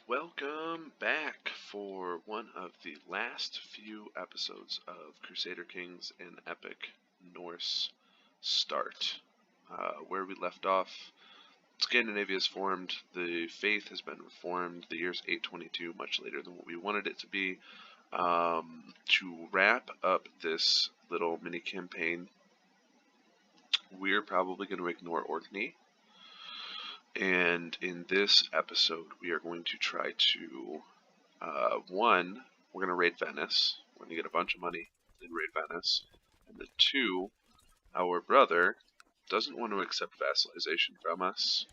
Welcome back for one of the last few episodes of Crusader Kings in Epic Norse Start. Where we left off, Scandinavia is formed, the faith has been reformed, the year's 822, much later than what we wanted it to be. To wrap up this little mini campaign, we're probably going to ignore Orkney. And in this episode, we are going to try to, one, we're going to raid Venice. We're going to get a bunch of money and raid Venice. And then two, our brother doesn't want to accept vassalization from us,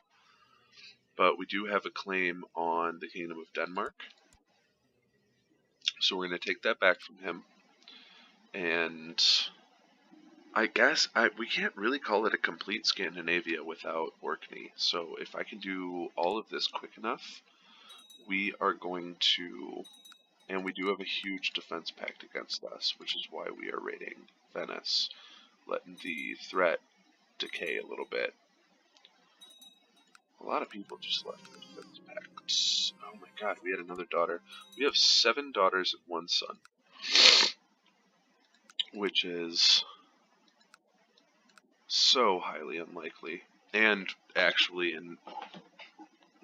but we do have a claim on the Kingdom of Denmark. So we're going to take that back from him. And I guess we can't really call it a complete Scandinavia without Orkney. So if I can do all of this quick enough, we are going to, and we do have a huge defense pact against us, which is why we are raiding Venice, letting the threat decay a little bit. A lot of people just left the defense pacts. Oh my god, we had another daughter. We have 7 daughters and 1 son, which is so highly unlikely, and actually, in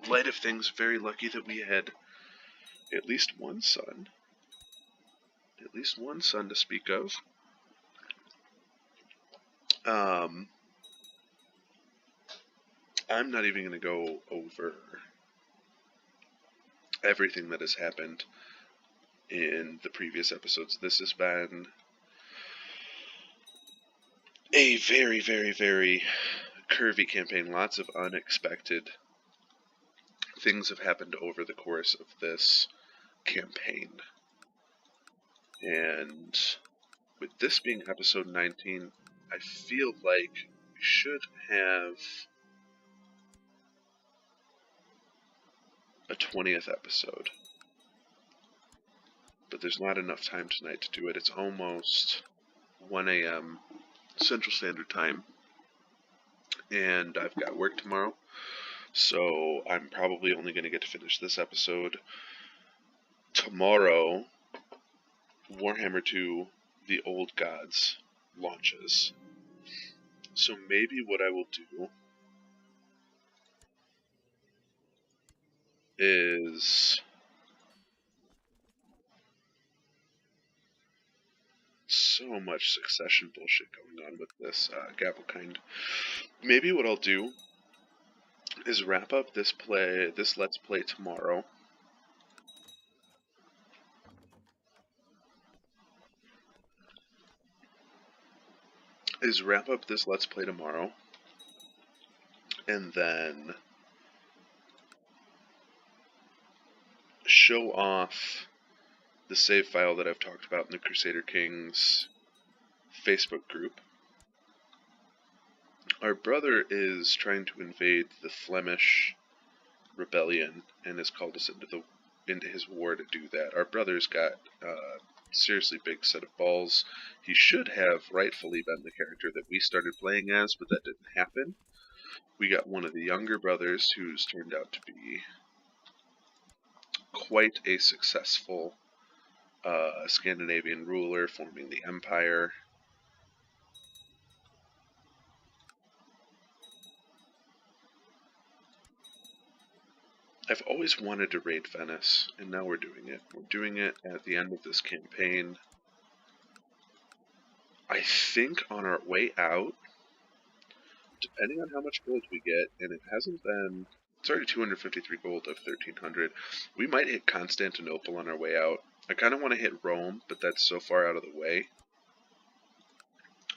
light of things, very lucky that we had at least one son. At least one son to speak of. I'm not even going to go over everything that has happened in the previous episodes. This has been a very, very, very curvy campaign. Lots of unexpected things have happened over the course of this campaign. And with this being episode 19, I feel like we should have a 20th episode. But there's not enough time tonight to do it. It's almost 1 a.m. Central Standard Time, and I've got work tomorrow, so I'm probably only going to get to finish this episode tomorrow. Warhammer 2, The Old Gods, launches. So maybe what I will do is so much succession bullshit going on with this Gavelkind. Maybe what I'll do is wrap up this Let's Play tomorrow. And then show off the save file that I've talked about in the Crusader Kings Facebook group. Our brother is trying to invade the Flemish rebellion and has called us into his war to do that. Our brother's got a seriously big set of balls. He should have rightfully been the character that we started playing as, but that didn't happen. We got one of the younger brothers who's turned out to be quite a successful Scandinavian ruler, forming the empire. I've always wanted to raid Venice, and now we're doing it. We're doing it at the end of this campaign. I think on our way out, depending on how much gold we get, and it hasn't been, it's already 253 gold of 1300, we might hit Constantinople on our way out. I kind of want to hit Rome, but that's so far out of the way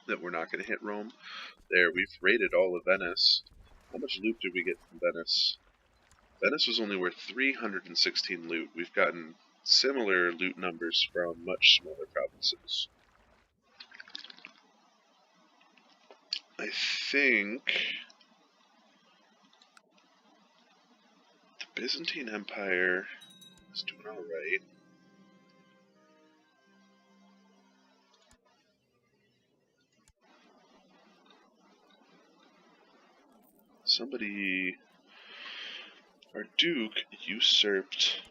that we're not going to hit Rome. There, we've raided all of Venice. How much loot did we get from Venice? Venice was only worth 316 loot. We've gotten similar loot numbers from much smaller provinces. I think the Byzantine Empire is doing alright. Somebody... Duke usurped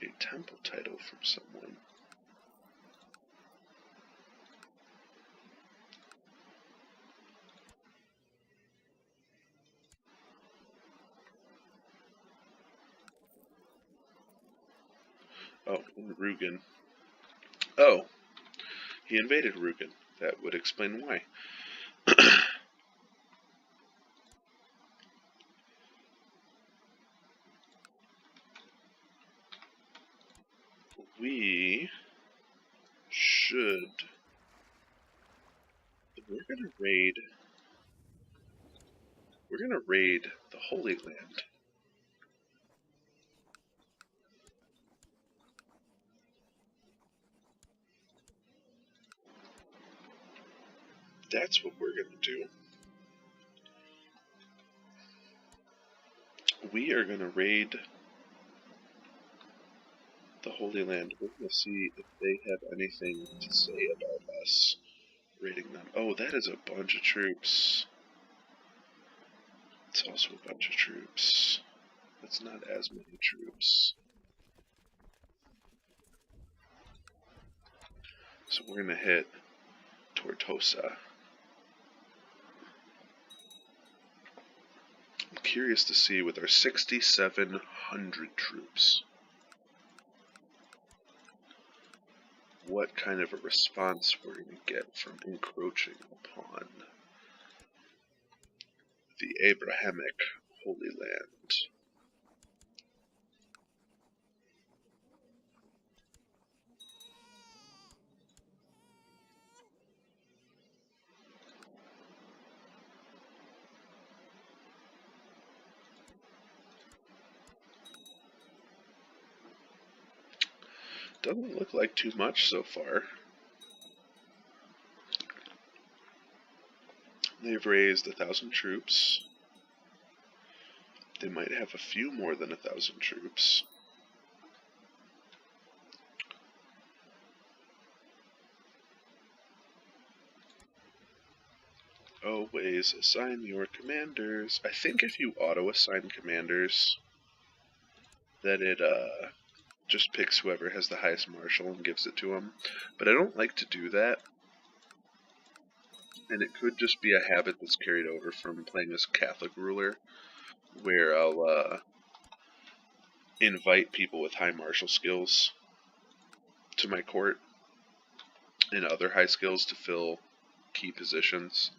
a temple title from someone. Oh, Rugen. Oh, he invaded Rugen. That would explain why. We should. We're gonna raid. We're gonna raid the Holy Land. That's what we're gonna do. We are gonna raid the Holy Land. We're gonna see if they have anything to say about us raiding them. Oh, that is a bunch of troops. It's also a bunch of troops. That's not as many troops. So we're gonna hit Tortosa. I'm curious to see with our 6,700 troops what kind of a response we're going to get from encroaching upon the Abrahamic Holy Land. Doesn't look like too much so far. They've raised 1,000 troops. They might have a few more than 1,000 troops. Always assign your commanders. I think if you auto-assign commanders, that it just picks whoever has the highest martial and gives it to them. But I don't like to do that. And it could just be a habit that's carried over from playing as Catholic ruler, where I'll invite people with high martial skills to my court and other high skills to fill key positions.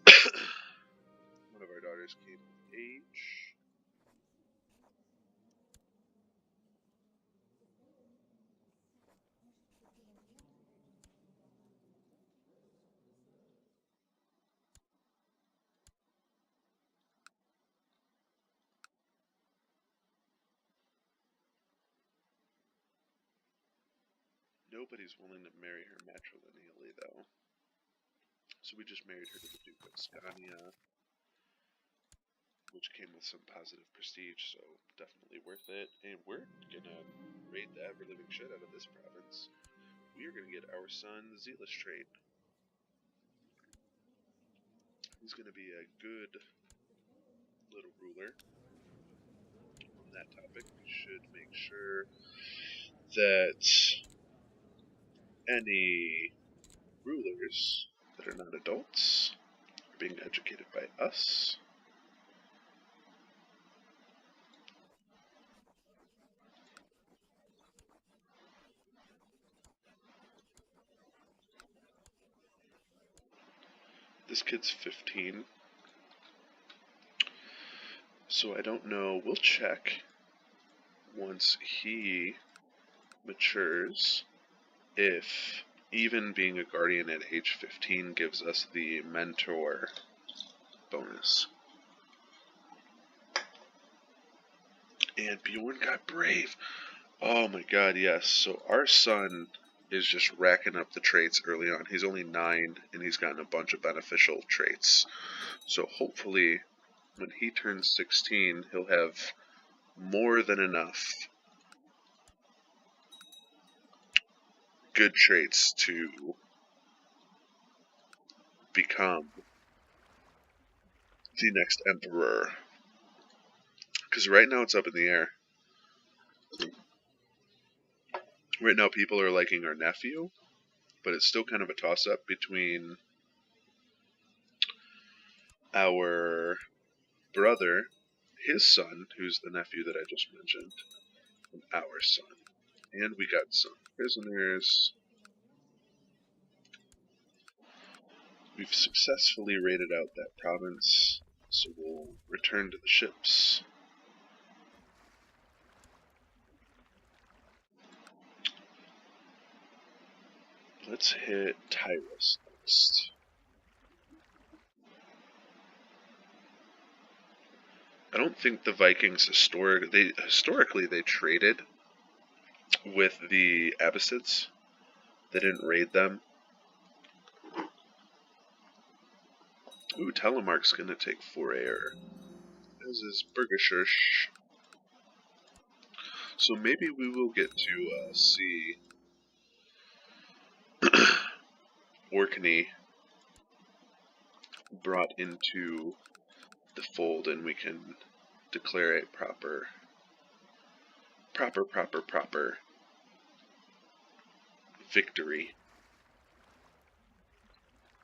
One of our daughters came of age. Nobody's willing to marry her matrilineally, though. So we just married her to the Duke of Scania, which came with some positive prestige, so definitely worth it. And we're gonna raid the ever-living shit out of this province. We are gonna get our son the Zealous trait. He's gonna be a good little ruler. On that topic, we should make sure that any rulers that are not adults are being educated by us. This kid's 15, so I don't know. We'll check once he matures if even being a guardian at age 15 gives us the mentor bonus. And Bjorn got brave. Oh my god, yes. So our son is just racking up the traits early on. He's only 9 and he's gotten a bunch of beneficial traits. So hopefully when he turns 16, he'll have more than enough good traits to become the next emperor. Because right now it's up in the air. Right now people are liking our nephew, but it's still kind of a toss-up between our brother, his son, who's the nephew that I just mentioned, and our son. And we got some prisoners. We've successfully raided out that province, so we'll return to the ships. Let's hit Tyrus next. I don't think the Vikings historically they traded with the Abbasids. They didn't raid them. Ooh, Telemark's gonna take 4 air. As is Burgershirsh. So maybe we will get to see Orkney brought into the fold, and we can declare a proper victory.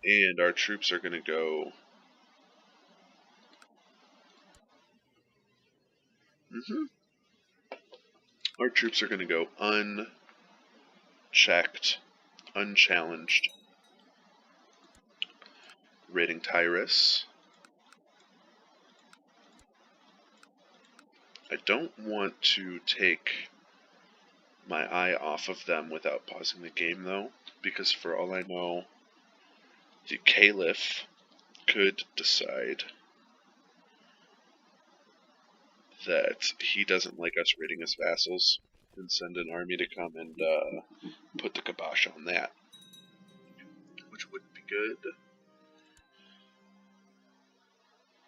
And our troops are gonna go. Our troops are gonna go unchecked, unchallenged, raiding Tyrus. I don't want to take my eye off of them without pausing the game, though, because for all I know, the Caliph could decide that he doesn't like us raiding his vassals and send an army to come and put the kibosh on that, which wouldn't be good.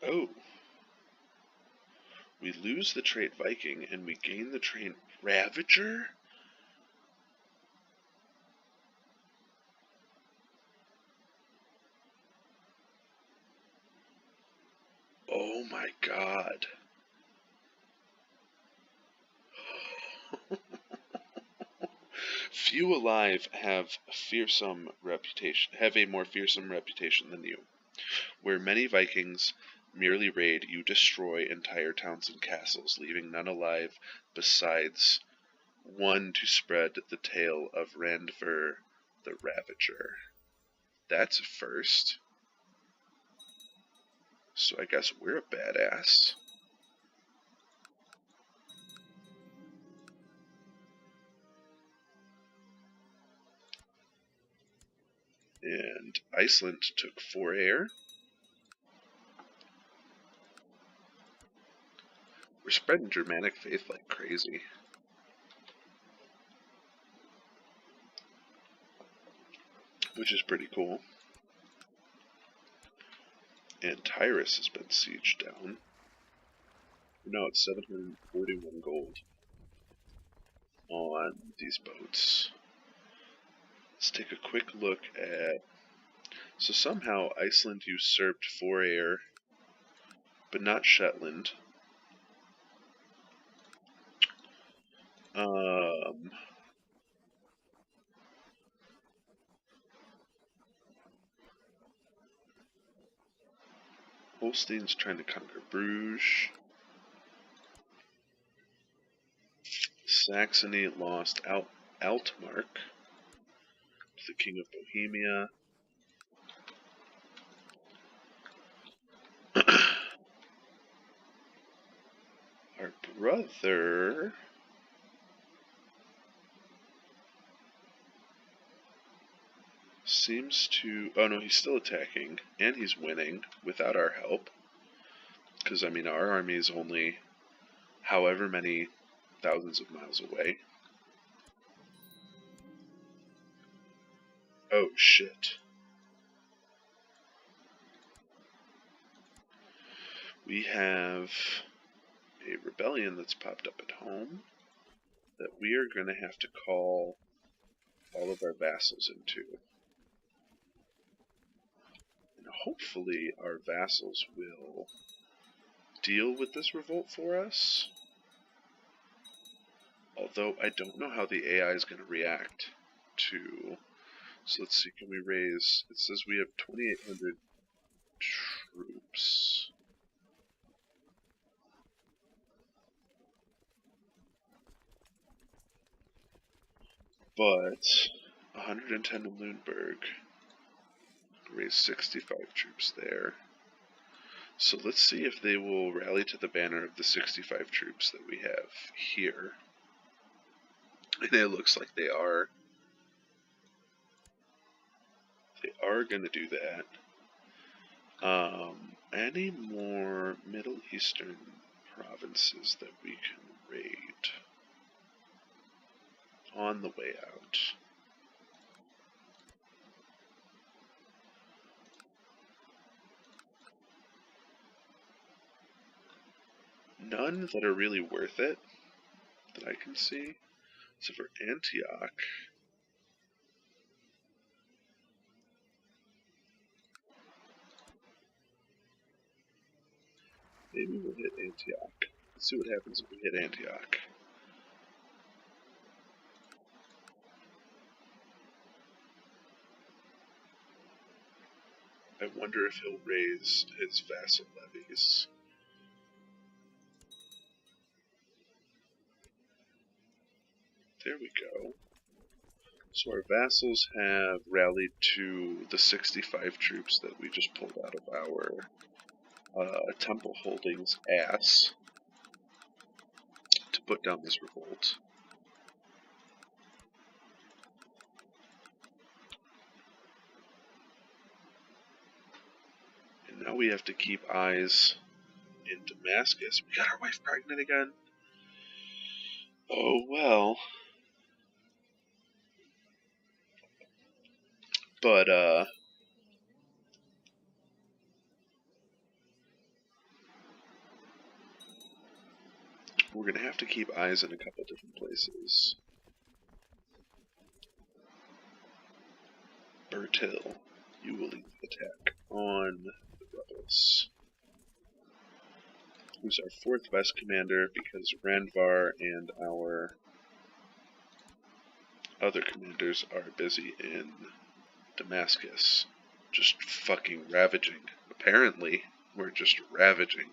Oh. We lose the trait Viking and we gain the trait Ravager? Oh my god. Few alive have a more fearsome reputation than you. Where many Vikings merely raid, you destroy entire towns and castles, leaving none alive besides one to spread the tale of Randver the Ravager. That's a first. So I guess we're a badass. And Iceland took 4 air. We're spreading Germanic faith like crazy. Which is pretty cool. And Tyrus has been sieged down. No, it's 741 gold on these boats. Let's take a quick look at... So somehow Iceland usurped 4 air, but not Shetland. Holstein's trying to conquer Bruges. Saxony lost Altmark to the King of Bohemia. Our brother... seems to... Oh no, he's still attacking, and he's winning without our help. Because, I mean, our army is only however many thousands of miles away. Oh, shit. We have a rebellion that's popped up at home that we are going to have to call all of our vassals into. And hopefully our vassals will deal with this revolt for us. Although I don't know how the AI is going to react to. So let's see, can we raise. It says we have 2,800 troops. But 110 in Lüneburg. Raise 65 troops there. So let's see if they will rally to the banner of the 65 troops that we have here. And it looks like they are. They are going to do that. Any more Middle Eastern provinces that we can raid on the way out? None that are really worth it that I can see. So for Antioch, maybe we'll hit Antioch. Let's see what happens if we hit Antioch. I wonder if he'll raise his vassal levies. There we go. So our vassals have rallied to the 65 troops that we just pulled out of our temple holdings ass to put down this revolt. And now we have to keep eyes in Damascus. We got our wife pregnant again. Oh well. But we're gonna have to keep eyes in a couple different places. Bertil, you will lead the attack on the rebels. Who's our 4th best commander because Randvar and our other commanders are busy in Damascus. Just fucking ravaging. Apparently, we're just ravaging.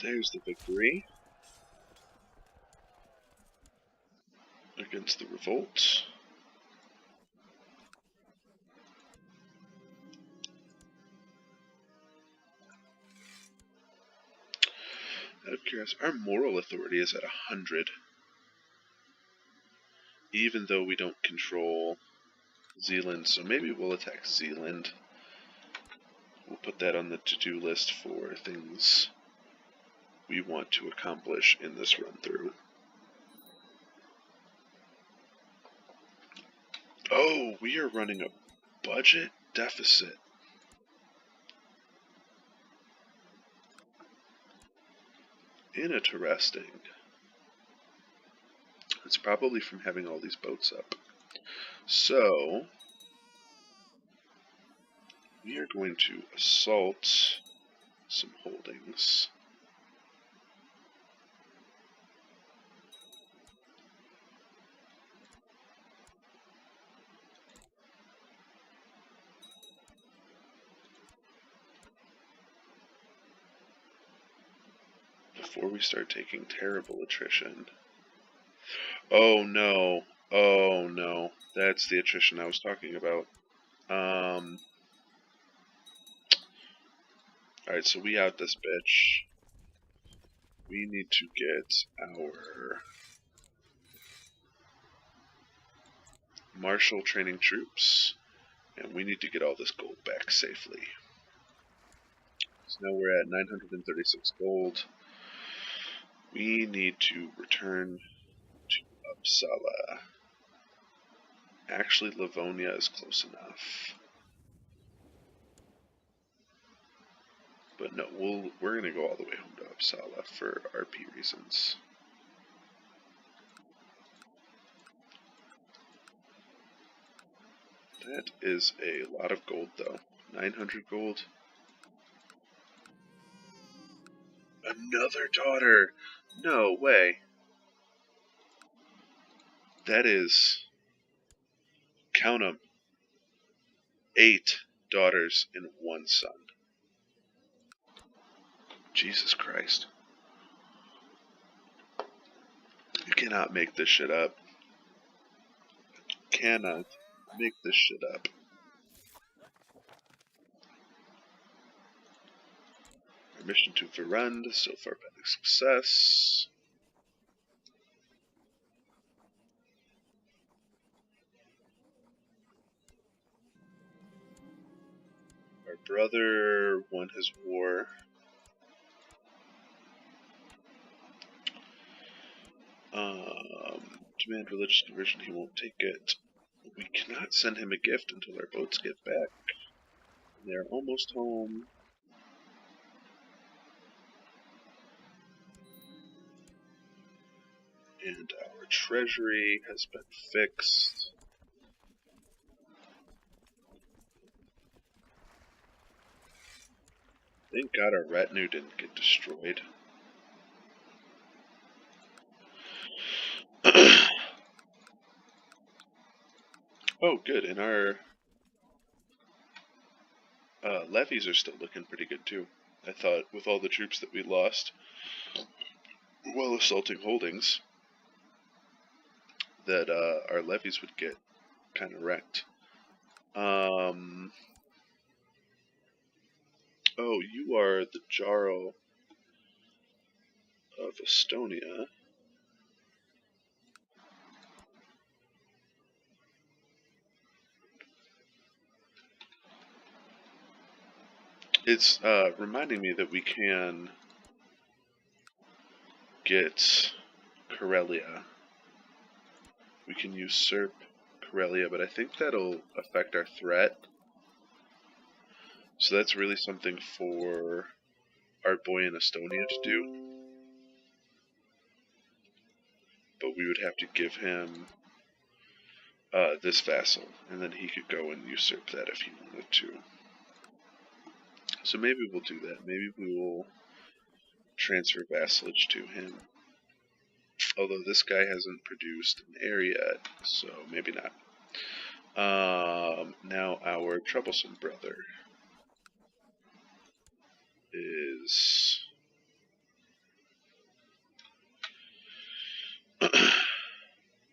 There's the victory against the revolt. Out of curiosity, our moral authority is at 100. Even though we don't control Zealand, so maybe we'll attack Zealand. We'll put that on the to-do list for things we want to accomplish in this run-through. Oh, we are running a budget deficit. Interesting. It's probably from having all these boats up. So, we are going to assault some holdings. Before we start taking terrible attrition. Oh no. Oh no. That's the attrition I was talking about. Alright, so we out this bitch. We need to get our martial training troops, and we need to get all this gold back safely. So now we're at 936 gold. We need to return to Uppsala. Actually, Livonia is close enough. But no, we're going to go all the way home to Uppsala for RP reasons. That is a lot of gold, though. 900 gold. Another daughter! No way. That is, count 'em, 8 daughters and 1 son. Jesus Christ. You cannot make this shit up. Cannot make this shit up. Our mission to Verund, so far been a success. Our brother won his war. Demand religious conversion, he won't take it. We cannot send him a gift until our boats get back. They're almost home. And our treasury has been fixed. Thank God our retinue didn't get destroyed. Oh, good. And our levies are still looking pretty good, too. I thought with all the troops that we lost while assaulting holdings, that our levies would get kind of wrecked. Oh, you are the Jarl of Estonia. It's reminding me that we can get Karelia. We can usurp Karelia, but I think that'll affect our threat. So that's really something for our boy in Estonia to do. But we would have to give him this vassal, and then he could go and usurp that if he wanted to. So maybe we'll do that. Maybe we will transfer vassalage to him. Although this guy hasn't produced an heir yet, so maybe not. Now our troublesome brother is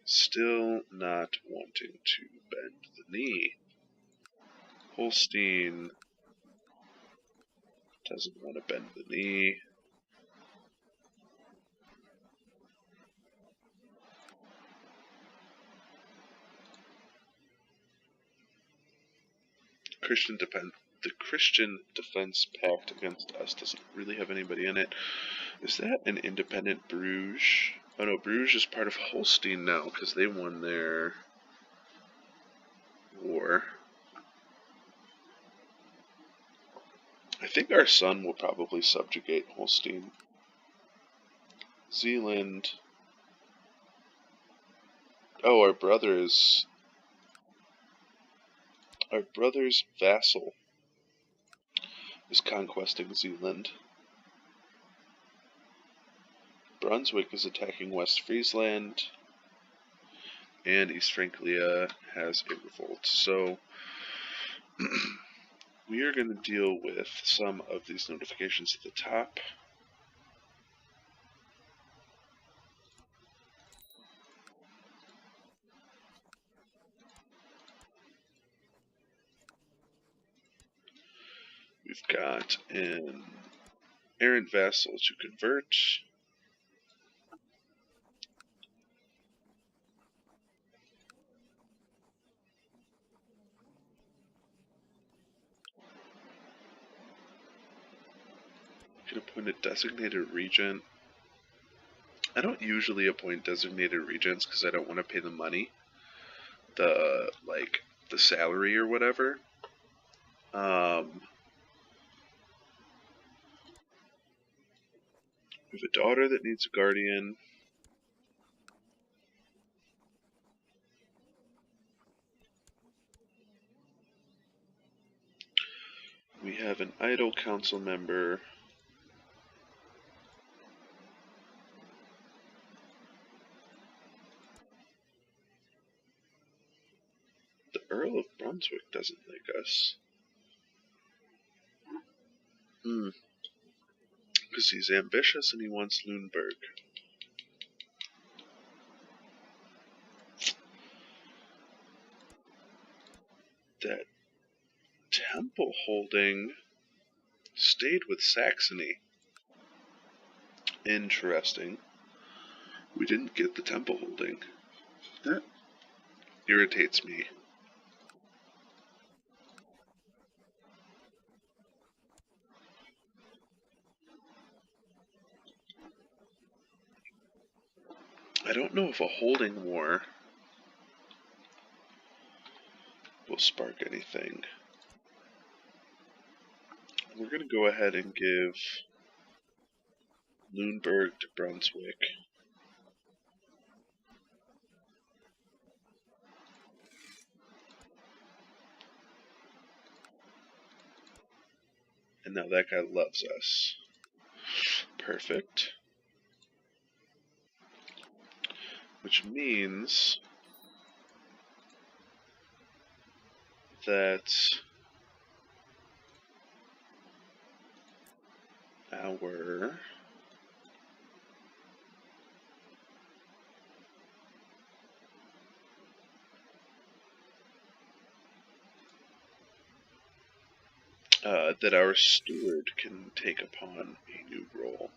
still not wanting to bend the knee. Holstein doesn't want to bend the knee. The Christian Defense Pact against us doesn't really have anybody in it. Is that an independent Bruges? Oh no, Bruges is part of Holstein now because they won their war. I think our son will probably subjugate Holstein. Zealand. Oh, our brother's vassal is conquesting Zealand. Brunswick is attacking West Friesland, and East Franklia has a revolt. So we are going to deal with some of these notifications at the top. We've got an errant vassal to convert. You can appoint a designated regent. I don't usually appoint designated regents because I don't want to pay the money, the salary or whatever. We have a daughter that needs a guardian. We have an idle council member. The Earl of Brunswick doesn't like us. Because he's ambitious and he wants Lüneburg. That temple holding stayed with Saxony. Interesting. We didn't get the temple holding. That irritates me. I don't know if a holding war will spark anything. We're going to go ahead and give Lüneburg to Brunswick. And now that guy loves us. Perfect. Which means that our that our steward can take upon a new role.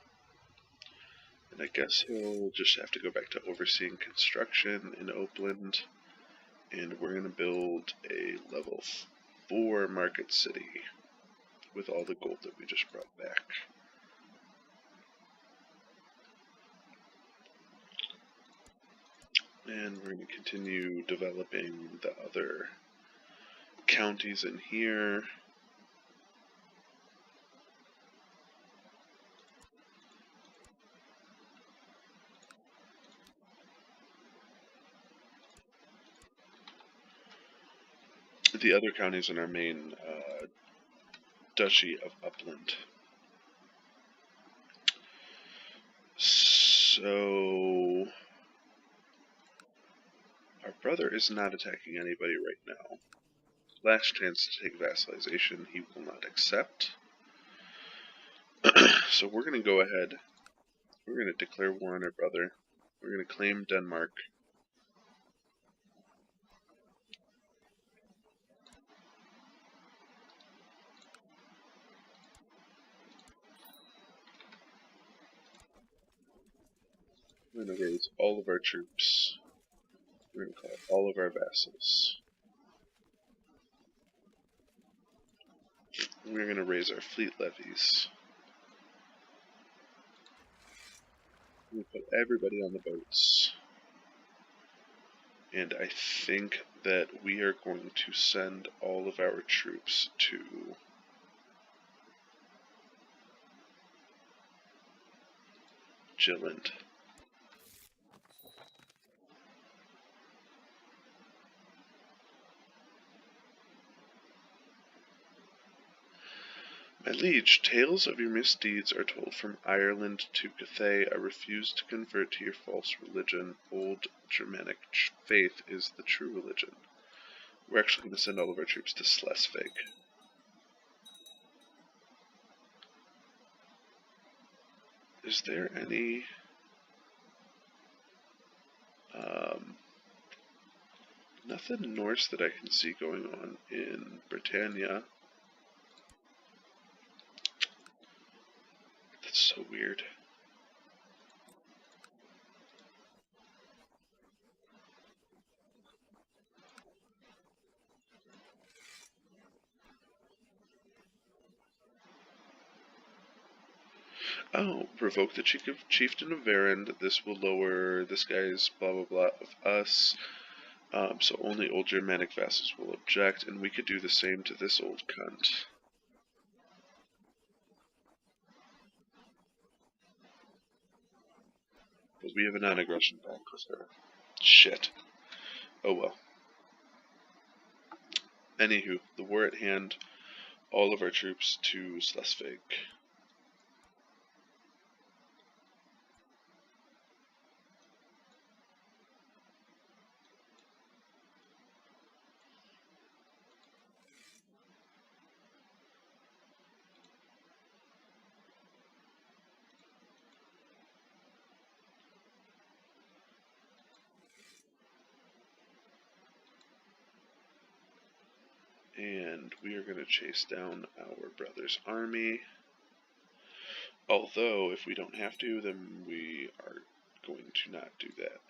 And I guess he'll just have to go back to overseeing construction in Oakland. And we're going to build a level 4 market city with all the gold that we just brought back. And we're going to continue developing the other counties in here. The other counties in our main Duchy of Upland. So our brother is not attacking anybody right now. Last chance to take vassalization, he will not accept. So we're going to go ahead. We're going to declare war on our brother. We're going to claim Denmark. We're going to raise all of our troops. We're going to call all of our vassals. We're going to raise our fleet levies. We put everybody on the boats. And I think that we are going to send all of our troops to Jylland. My liege, tales of your misdeeds are told from Ireland to Cathay. I refuse to convert to your false religion. Old Germanic faith is the true religion. We're actually going to send all of our troops to Schleswig. Is there any nothing Norse that I can see going on in Britannia? That's so weird. Oh, provoke the chieftain of Varand. This will lower this guy's blah blah blah of us. So only old Germanic vassals will object, and we could do the same to this old cunt. But we have a non-aggression pact with her. Shit. Oh well. Anywho, the war at hand. all of our troops to Schleswig. And we are going to chase down our brother's army. Although, if we don't have to, then we are going to not do that.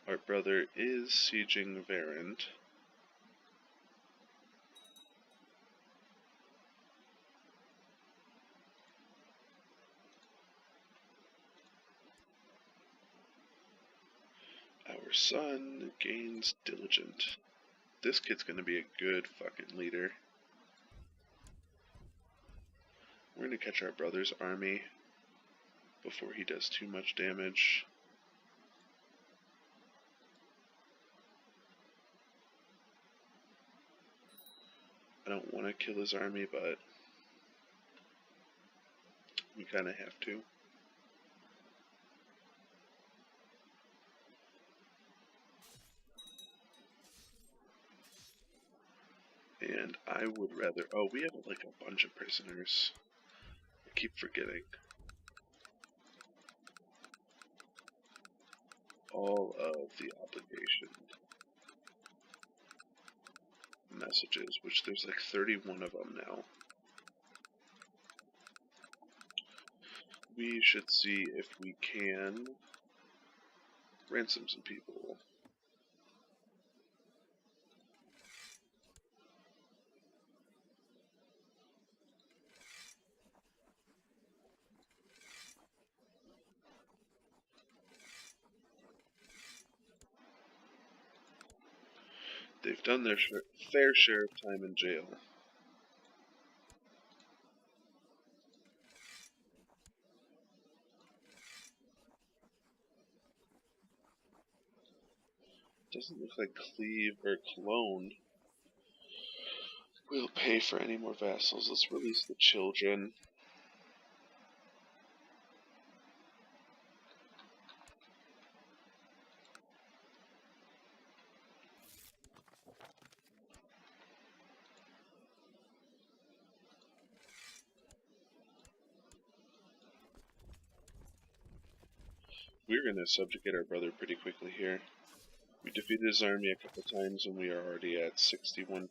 Our brother is sieging Varend. Our son gains diligent. This kid's gonna be a good fucking leader. We're gonna catch our brother's army before he does too much damage. I don't want to kill his army, but we kind of have to. And I would rather... Oh, we have like a bunch of prisoners. I keep forgetting. All of the obligation messages, which there's like 31 of them now. We should see if we can ransom some people. They've done their fair share of time in jail. Doesn't look like Cleve or Cologne will pay for any more vassals. Let's release the children. We're going to subjugate our brother pretty quickly here. We defeated his army a couple times and we are already at 61%.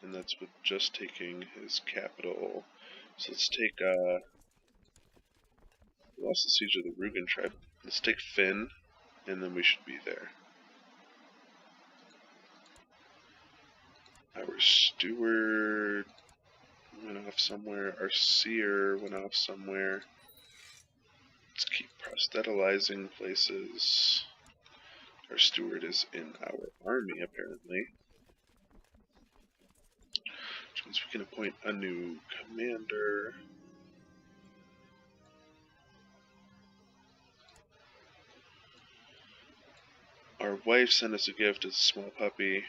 And that's with just taking his capital. So let's take, we lost the siege of the Rugen tribe. Let's take Finn, and then we should be there. Our steward went off somewhere. Our seer went off somewhere. Let's keep proselytizing places. Our steward is in our army, apparently. Which means we can appoint a new commander. Our wife sent us a gift as a small puppy.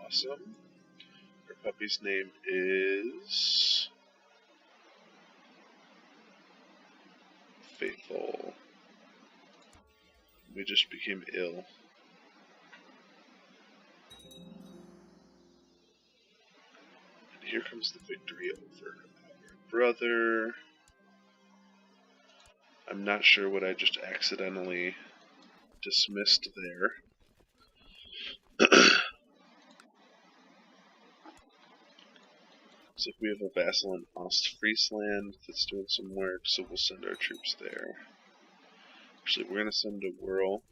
Awesome. Our puppy's name is Faithful. We just became ill. And here comes the victory over our brother. I'm not sure what I just accidentally dismissed there. So if we have a vassal in Ostfriesland that's doing some work, so we'll send our troops there. Actually, we're going to send a whirl.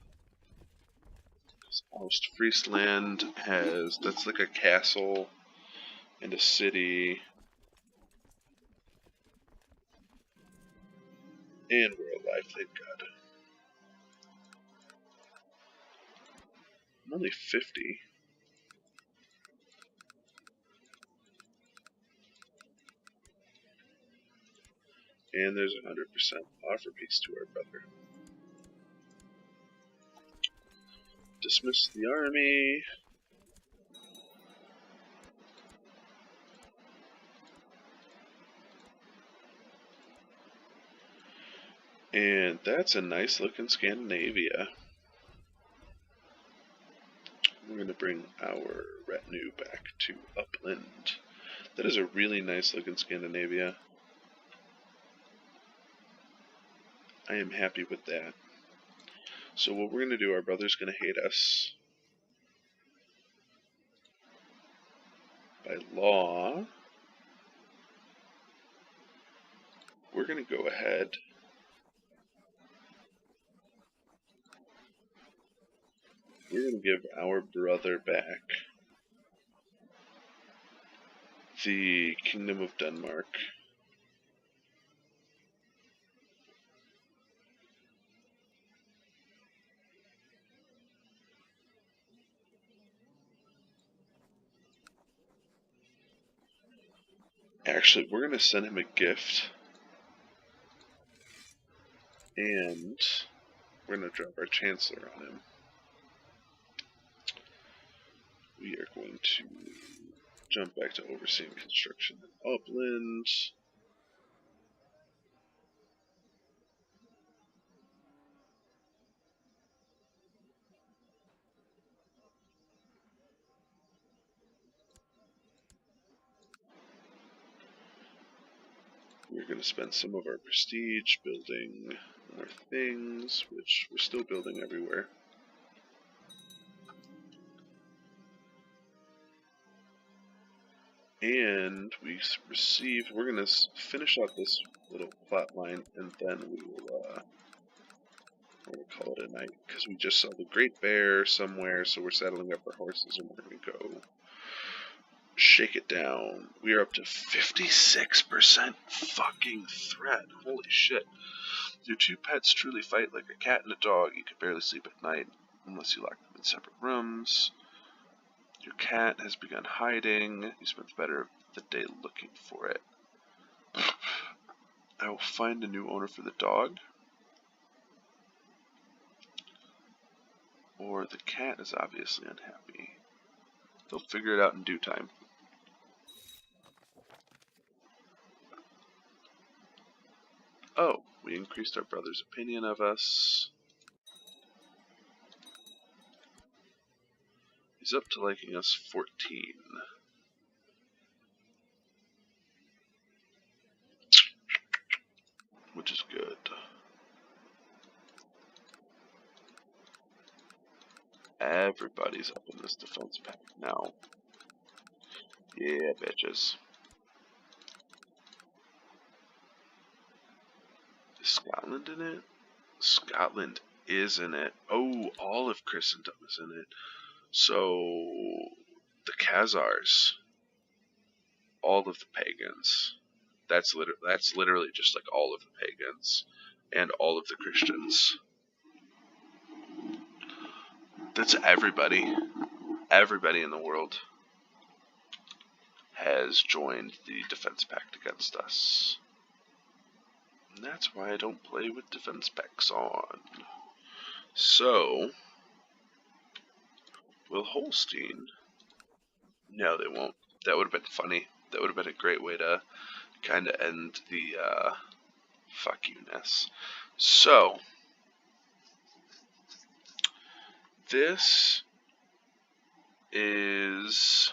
Ostfriesland has, that's like a castle and a city. And we're alive, thank God. I'm only 50. And there's 100% offer piece to our brother. Dismiss the army. And that's a nice looking Scandinavia. We're going to bring our retinue back to Upland. That is a really nice looking Scandinavia. I am happy with that. So what we're going to do, our brother's going to hate us. By law, we're going to go ahead we're going to give our brother back the Kingdom of Denmark. Actually, we're going to send him a gift. And we're going to drop our Chancellor on him. We are going to jump back to overseeing construction in Upland. We're going to spend some of our prestige building more things, which we're still building everywhere. And we received, we're going to finish out this little plot line, and then we'll call it a night, because we just saw the Great Bear somewhere, so we're saddling up our horses, and we're going to go shake it down. We are up to 56% fucking threat. Holy shit. Your two pets truly fight like a cat and a dog. You can barely sleep at night unless you lock them in separate rooms. Your cat has begun hiding. You spent the better of the day looking for it. I will find a new owner for the dog. Or the cat is obviously unhappy. They'll figure it out in due time. Oh, we increased our brother's opinion of us. He's up to liking us 14. Which is good. Everybody's up in this defense pack now. Yeah, bitches. Is Scotland in it? Scotland is in it. Oh, all of Christendom is in it. So, the Khazars. All of the pagans. That's literally just like all of the pagans. And all of the Christians. That's everybody. Everybody in the world has joined the defense pact against us. And that's why I don't play with defense packs on. So, will Holstein? No, they won't. That would have been funny. That would have been a great way to kind of end the fuck you-ness. So, this is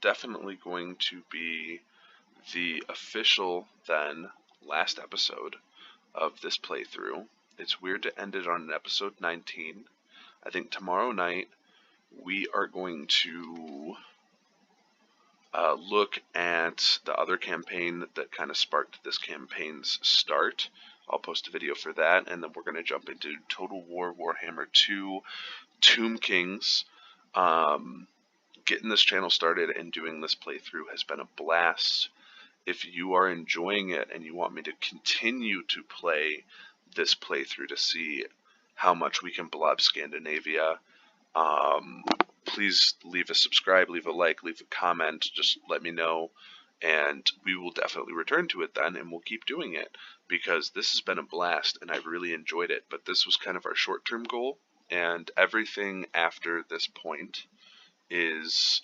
definitely going to be the official, then, last episode of this playthrough. It's weird to end it on episode 19. I think tomorrow night we are going to look at the other campaign that kind of sparked this campaign's start. I'll post a video for that, and then we're going to jump into Total War Warhammer 2 Tomb Kings. Getting this channel started and doing this playthrough has been a blast. If you are enjoying it and you want me to continue to play this playthrough to see how much we can blob Scandinavia, Please leave a subscribe, leave a like, leave a comment, just let me know, and we will definitely return to it then, and we'll keep doing it, because this has been a blast, and I've really enjoyed it, but this was kind of our short-term goal, and everything after this point is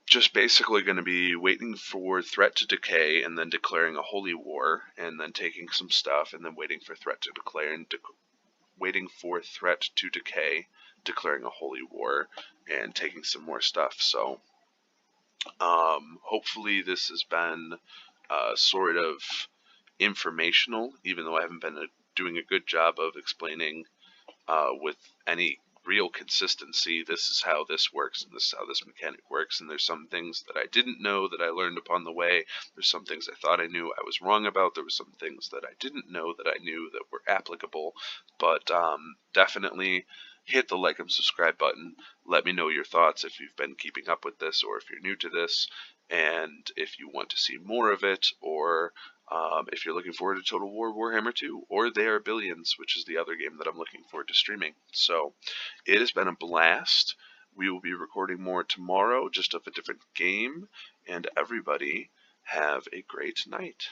just basically going to be waiting for threat to decay, and then declaring a holy war, and then taking some stuff, and then waiting for threat to declare, and waiting for threat to decay, declaring a holy war, and taking some more stuff. So hopefully this has been sort of informational, even though I haven't been doing a good job of explaining with any real consistency. This is how this works, and this is how this mechanic works, and there's some things that I didn't know that I learned upon the way. There's some things I thought I knew I was wrong about. There were some things that I didn't know that I knew that were applicable, but definitely hit the like and subscribe button. Let me know your thoughts if you've been keeping up with this, or if you're new to this, and if you want to see more of it, or if you're looking forward to Total War Warhammer 2, or They Are Billions, which is the other game that I'm looking forward to streaming. So it has been a blast. We will be recording more tomorrow, just of a different game, and everybody have a great night.